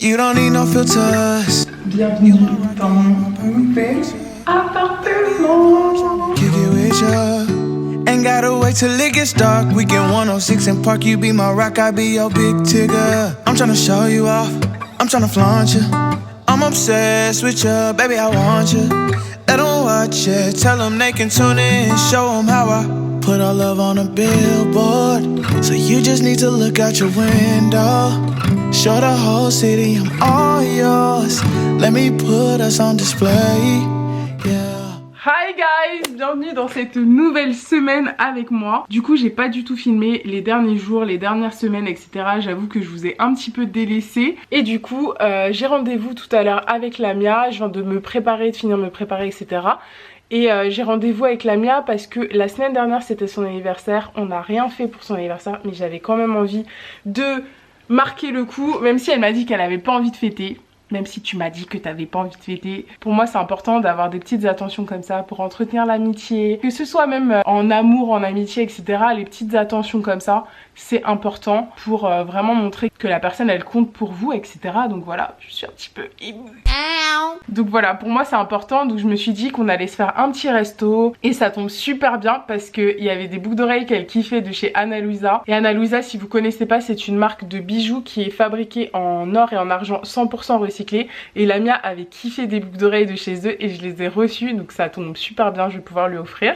You don't need no filters. Bienvenue dans mon nouvel appartement. Kick it with ya. Ain't gotta wait till it gets dark. We get 106 and Park. You be my rock, I be your big tigger. I'm tryna show you off. I'm tryna flaunt you. I'm obsessed with you, baby. I want you. Let them watch it. Tell them they can tune in. Show them how I put our love on a billboard. So you just need to look out your window. Show the whole city I'm all yours. Let me put us on display. Yeah. Hi guys, bienvenue dans cette nouvelle semaine avec moi. Du coup j'ai pas du tout filmé les derniers jours, les dernières semaines etc. J'avoue que je vous ai un petit peu délaissé. Et du coup j'ai rendez-vous tout à l'heure avec Lamia. Je viens de me préparer, de finir de me préparer etc. Et j'ai rendez-vous avec Lamia parce que la semaine dernière c'était son anniversaire. On n'a rien fait pour son anniversaire mais j'avais quand même envie de marquer le coup. Même si elle m'a dit qu'elle avait pas envie de fêter. Même si tu m'as dit que t'avais pas envie de fêter. Pour moi c'est important d'avoir des petites attentions comme ça pour entretenir l'amitié. Que ce soit même en amour, en amitié etc. Les petites attentions comme ça c'est important pour vraiment montrer que la personne elle compte pour vous etc. Donc voilà, je suis un petit peu émue. Donc voilà, pour moi c'est important. Donc je me suis dit qu'on allait se faire un petit resto. Et ça tombe super bien parce qu'il y avait des boucles d'oreilles qu'elle kiffait de chez Ana Luisa. Et Ana Luisa, si vous connaissez pas, c'est une marque de bijoux qui est fabriquée en or et en argent 100% recyclé. Et Lamia avait kiffé des boucles d'oreilles de chez eux et je les ai reçues. Donc ça tombe super bien, je vais pouvoir lui offrir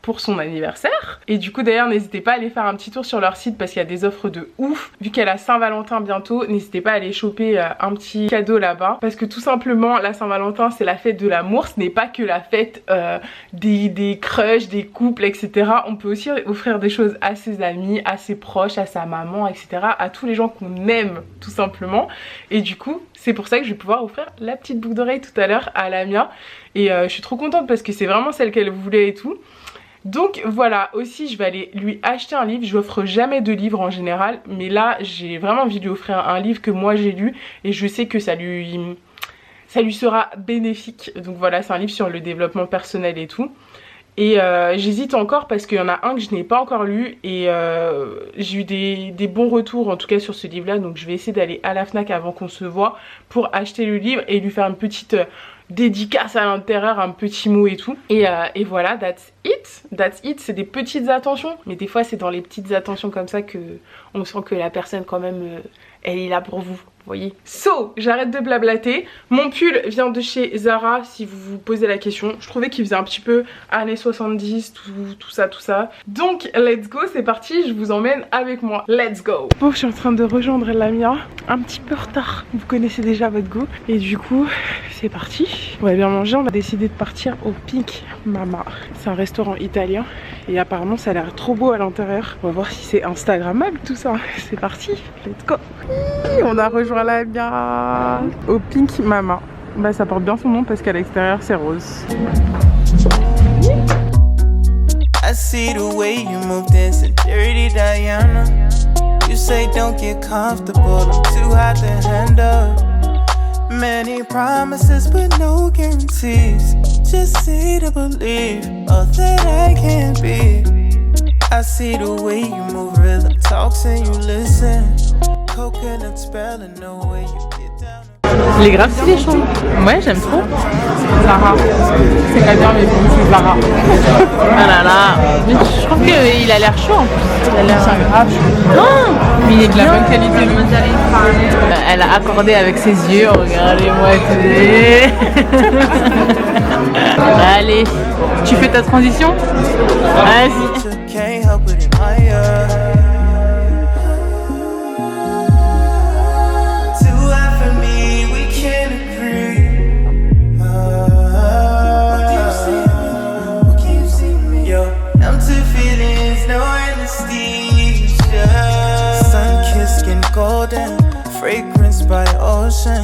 pour son anniversaire. Et du coup d'ailleurs n'hésitez pas à aller faire un petit tour sur leur site parce qu'il y a des offres de ouf. Vu qu'elle a Saint-Valentin bientôt, n'hésitez pas à aller choper un petit cadeau là-bas. Parce que tout simplement la Saint-Valentin c'est la fête de l'amour. Ce n'est pas que la fête des crushs, des couples etc. On peut aussi offrir des choses à ses amis, à ses proches, à sa maman etc. À tous les gens qu'on aime tout simplement. Et du coup c'est pour ça que je vais pouvoir offrir la petite boucle d'oreille tout à l'heure à Lamia. Et je suis trop contente parce que c'est vraiment celle qu'elle voulait et tout. Donc voilà, aussi je vais aller lui acheter un livre. Je lui offre jamais de livres en général, mais là j'ai vraiment envie de lui offrir un livre que moi j'ai lu et je sais que ça lui sera bénéfique. Donc voilà, c'est un livre sur le développement personnel et tout. Et j'hésite encore parce qu'il y en a un que je n'ai pas encore lu et j'ai eu des bons retours en tout cas sur ce livre là. Donc je vais essayer d'aller à la FNAC avant qu'on se voit pour acheter le livre et lui faire une petite dédicace à l'intérieur, un petit mot et tout. Et voilà, that's it, c'est des petites attentions. Mais des fois c'est dans les petites attentions comme ça que on sent que la personne quand même elle est là pour vous. Vous voyez. So, j'arrête de blablater. Mon pull vient de chez Zara, si vous vous posez la question. Je trouvais qu'il faisait un petit peu années 70, tout ça. Donc, let's go, c'est parti, je vous emmène avec moi. Let's go. Bon, je suis en train de rejoindre Lamia. Un petit peu retard, vous connaissez déjà votre goût. Et du coup, c'est parti. On va bien manger, on a décidé de partir au Pink Mama. C'est un restaurant italien. Et apparemment, ça a l'air trop beau à l'intérieur. On va voir si c'est instagrammable tout ça. C'est parti, let's go. On a rejoint Lamia au Pink Mama. Bah ça porte bien son nom parce qu'à l'extérieur c'est rose. I see the way you move dancing dirty Diana. You say don't get comfortable, I'm too hot to handle. Many promises but no guarantees. Just see to believe all that I can be. I see the way you move rhythm talks and you listen. Coconut spell and no way you get down. Il est grave stylé je trouve. Ouais j'aime trop. Zara. C'est pas bien mais bon c'est Zara. Ah là là. Mais je trouve qu'il a l'air chaud en plus. Il a l'air grave chaud. Non mais il est de la bonne qualité. Elle a accordé avec ses yeux. Regardez-moi. Allez. Tu fais ta transition? Vas-y. Golden fragrance by ocean.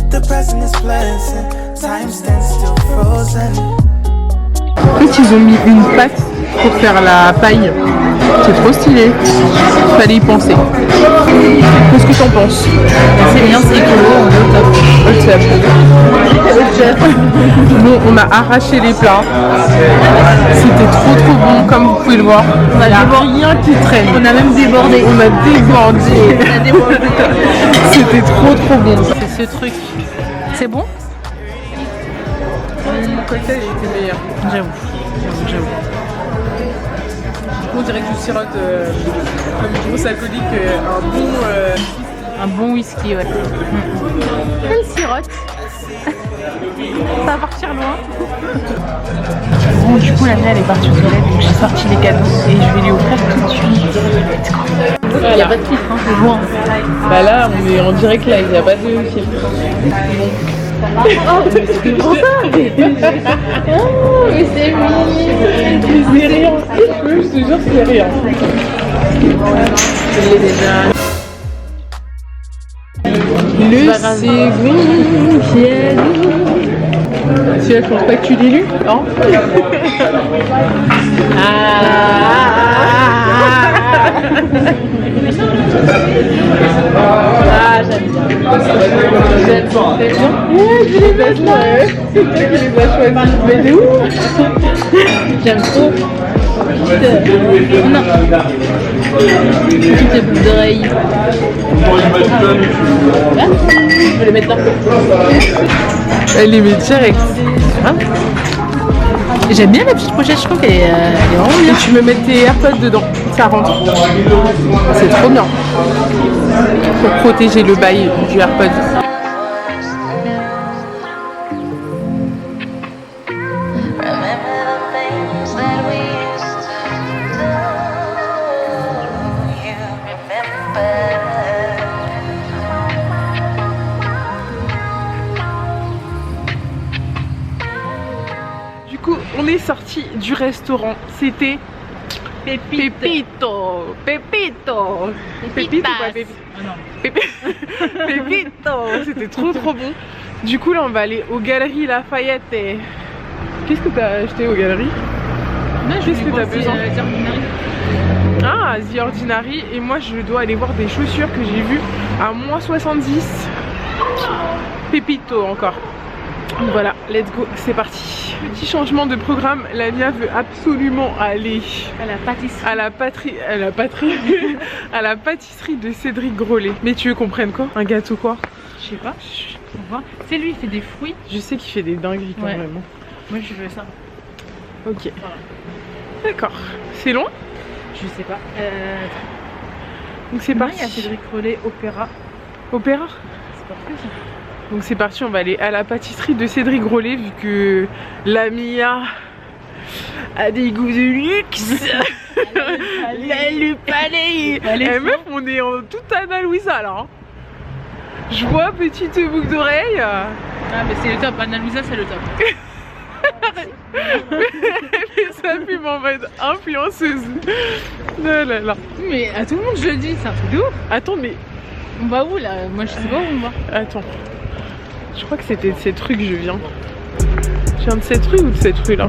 The present is pleasant. Time stands still frozen. En fait, ils ont mis une pâte pour faire la paille. C'est trop stylé. Fallait y penser. Qu'est-ce que t'en penses? C'est bien, c'est écolo, Bon, on a arraché les plats. C'était trop bon, comme vous pouvez le voir. On a rien qui traîne. On a même débordé. On a débordé. C'était trop bon. C'est ce truc. C'est bon? Mon cocktail était meilleur. J'avoue. On dirait que tu sirotes comme une grosse alcoolique Un bon whisky, ouais. Elle sirote. Ça va partir loin. Bon, du coup, la mienne elle est partie aux toilettes, donc j'ai sorti les cadeaux et je vais lui offrir tout de suite. Il n'y a pas de filtre, hein, c'est loin. Bah là, on est en direct live, il n'y a pas de filtre. Oh, mais c'est pour ça. Oh, mais c'est mignon. C'est rien. Je te jure, c'est rien. Je l'ai déjà. Le second ciel. Si elle pense pas que tu l'as lu, non? Ah, j'aime bien. J'aime bien. Ouais, je les ai là. C'est toi qui les as choisis. Mais de où? J'aime trop. Non. Petite boucle d'oreille. Je vais les mettre là. Elle les met direct. Hein? J'aime bien la petite pochette, je trouve qu'elle est vraiment bien. Et tu me mets tes AirPods dedans, ça rentre. C'est trop bien. Pour protéger le bail du AirPod. Du coup, on est sorti du restaurant. C'était Pepito. Pepito. Pepito ou pas Pepito? Ah non. Pepito. C'était trop bon. Du coup, là, on va aller aux Galeries Lafayette. Qu'est-ce que t'as acheté aux Galeries? Qu'est-ce que t'as besoin? Ah, The Ordinary. Et moi, je dois aller voir des chaussures que j'ai vues à moins 70. Pepito encore. Voilà, let's go, c'est parti. Petit changement de programme, Lamia veut absolument aller À la pâtisserie. à la pâtisserie de Cédric Grolet. Mais tu veux qu'on prenne quoi? Un gâteau quoi? Je sais pas. On voit. C'est lui, il fait des fruits. Je sais qu'il fait des dingueries quand Ouais. même. Moi, je veux ça. Ok. Voilà. D'accord. C'est long? Je sais pas. Donc c'est Demain, il y a parti. Cédric Rollet, Opéra. Opéra? C'est pas plus. Donc c'est parti, on va aller à la pâtisserie de Cédric Grolet vu que Lamia a des goûts de luxe. Le palais. Eh meuf, on est en toute Anna Louisa là. Hein. Je vois petite boucle d'oreille. Ah, mais c'est le top. Anna Louisa, c'est le top. Mais ça fume en mode influenceuse. Oh là là. Mais à tout le monde, je le dis, c'est un truc de ouf. Attends, mais On va où là? Moi, je sais pas où on va. attends. Je crois que c'était de cette rue que je viens. Je viens de cette rue ou de cette rue là?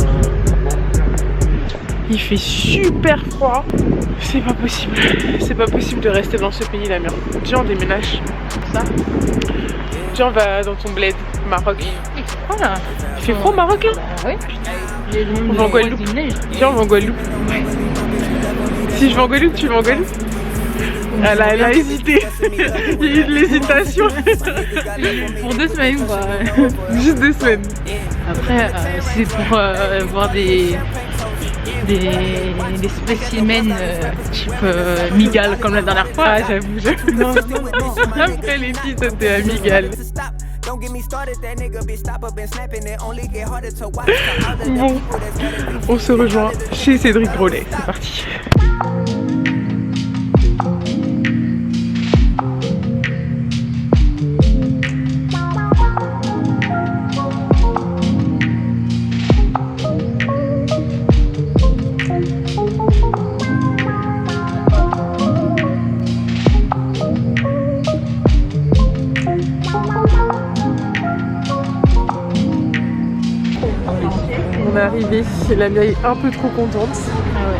Il fait super froid. C'est pas possible. C'est pas possible de rester dans ce pays là, merde. Viens, on déménage. Ça. Viens, on va dans ton bled, Maroc. Voilà. Il fait froid au Maroc là? Ah oui. On va en Guadeloupe. Viens, on va en Guadeloupe. Si je vais en Guadeloupe, tu vas en Guadeloupe? Elle a hésité. Il y a eu de l'hésitation. Pour 2 semaines, quoi. Juste 2 semaines. Après, c'est pour voir des spécimens type migale comme la dernière fois. Ah, j'avoue. Non. Après les filles, toi t'es amigal. Bon, on se rejoint chez Cédric Grolet. C'est parti. arrivé. Lamia est un peu trop contente. Ah ouais.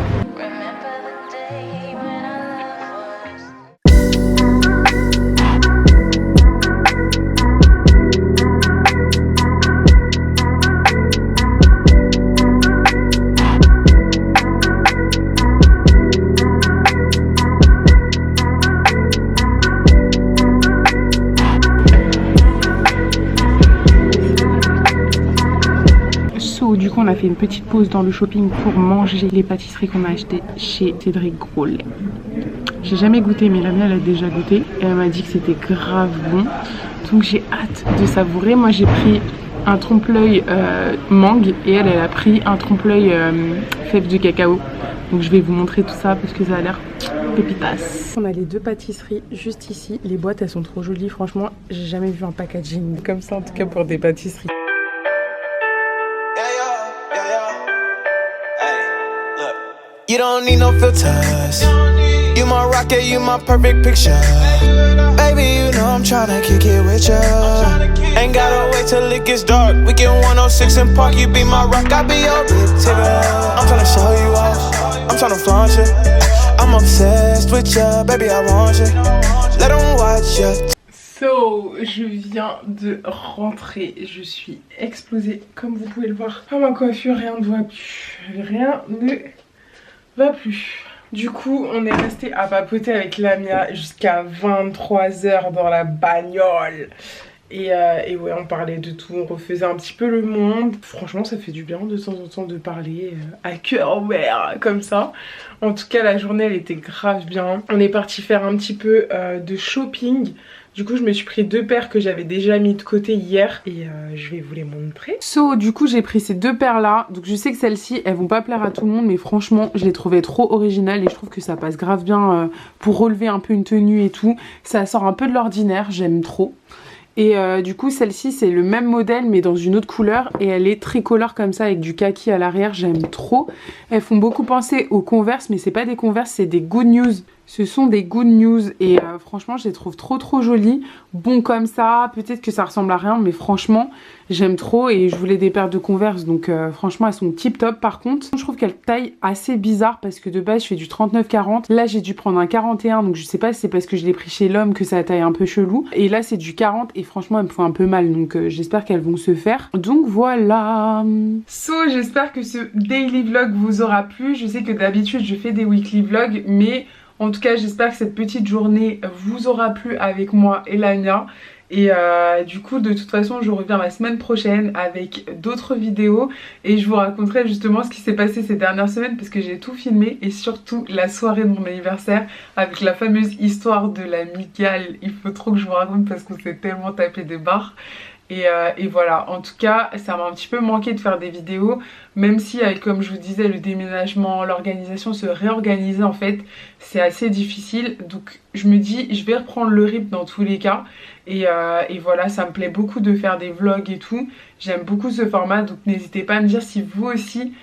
Du coup on a fait une petite pause dans le shopping pour manger les pâtisseries qu'on a achetées chez Cédric Grolet. J'ai jamais goûté mais Lamia elle a déjà goûté et elle m'a dit que c'était grave bon, donc j'ai hâte de savourer. Moi j'ai pris un trompe-l'œil mangue et elle a pris un trompe-l'œil fève de cacao, donc je vais vous montrer tout ça parce que ça a l'air pépitas. On a les deux pâtisseries juste ici, les boîtes elles sont trop jolies, franchement j'ai jamais vu un packaging comme ça en tout cas pour des pâtisseries. You don't need no filters. You my rocket, you my perfect picture. Baby, you know I'm tryna kick it with ya. Ain't gotta wait till it gets dark. We can 106 and Park. You be my rock, I be your big tigger. I'm tryna show you off. I'm tryna flaunt you. I'm obsessed with ya, baby, I want you. Let them watch ya. So, je viens de rentrer, je suis explosée comme vous pouvez le voir. Ah, ma coiffure, rien ne va plus, rien ne va plus. Du coup, on est resté à papoter avec Lamia jusqu'à 23 h dans la bagnole. Et ouais, on parlait de tout, on refaisait un petit peu le monde. Franchement, ça fait du bien de temps en temps de parler à cœur ouvert, comme ça. En tout cas, la journée, elle était grave bien. On est parti faire un petit peu de shopping. Du coup je me suis pris deux paires que j'avais déjà mis de côté hier et je vais vous les montrer. So du coup j'ai pris ces deux paires là, donc je sais que celles-ci elles vont pas plaire à tout le monde mais franchement je les trouvais trop originales et je trouve que ça passe grave bien pour relever un peu une tenue et tout. Ça sort un peu de l'ordinaire, j'aime trop. Et du coup celle-ci c'est le même modèle mais dans une autre couleur et elle est tricolore comme ça avec du kaki à l'arrière, j'aime trop. Elles font beaucoup penser aux Converse mais c'est pas des Converse, c'est des Good News. Ce sont des Good News et franchement je les trouve trop jolies. Bon comme ça, peut-être que ça ressemble à rien mais franchement j'aime trop et je voulais des paires de Converse donc franchement elles sont tip top. Par contre je trouve qu'elles taillent assez bizarre parce que de base je fais du 39-40. Là j'ai dû prendre un 41 donc je sais pas si c'est parce que je l'ai pris chez l'homme que ça taille un peu chelou. Et là c'est du 40 et franchement elles me font un peu mal donc j'espère qu'elles vont se faire. Donc voilà. So j'espère que ce daily vlog vous aura plu. Je sais que d'habitude je fais des weekly vlogs mais en tout cas j'espère que cette petite journée vous aura plu avec moi et Lamia. Et du coup de toute façon je reviens la semaine prochaine avec d'autres vidéos et je vous raconterai justement ce qui s'est passé ces dernières semaines parce que j'ai tout filmé et surtout la soirée de mon anniversaire avec la fameuse histoire de la migale. Il faut trop que je vous raconte parce qu'on s'est tellement tapé des barres. Et voilà, en tout cas ça m'a un petit peu manqué de faire des vidéos, même si avec, comme je vous disais, le déménagement, l'organisation, se réorganiser en fait c'est assez difficile. Donc je me dis je vais reprendre le rythme dans tous les cas et voilà, ça me plaît beaucoup de faire des vlogs et tout, j'aime beaucoup ce format donc n'hésitez pas à me dire si vous aussi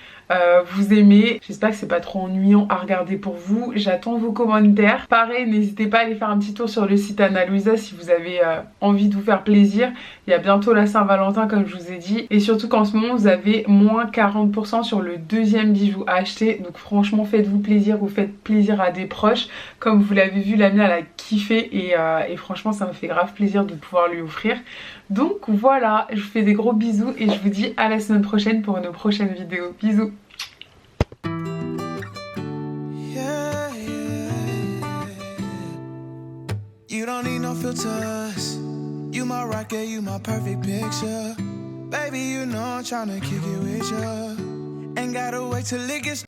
vous aimez. J'espère que c'est pas trop ennuyant à regarder pour vous. J'attends vos commentaires. Pareil, n'hésitez pas à aller faire un petit tour sur le site Ana Luisa si vous avez envie de vous faire plaisir. Il y a bientôt la Saint-Valentin comme je vous ai dit. Et surtout qu'en ce moment vous avez moins 40% sur le deuxième bijou à acheter. Donc franchement faites-vous plaisir ou faites plaisir à des proches. Comme vous l'avez vu, Lamia elle a kiffé et franchement ça me fait grave plaisir de pouvoir lui offrir. Donc voilà, je vous fais des gros bisous et je vous dis à la semaine prochaine pour une prochaine vidéo. Bisous. You don't need no filters. You my rocket, you my perfect picture. Baby, you know I'm tryna kick it with ya. Ain't gotta wait till it gets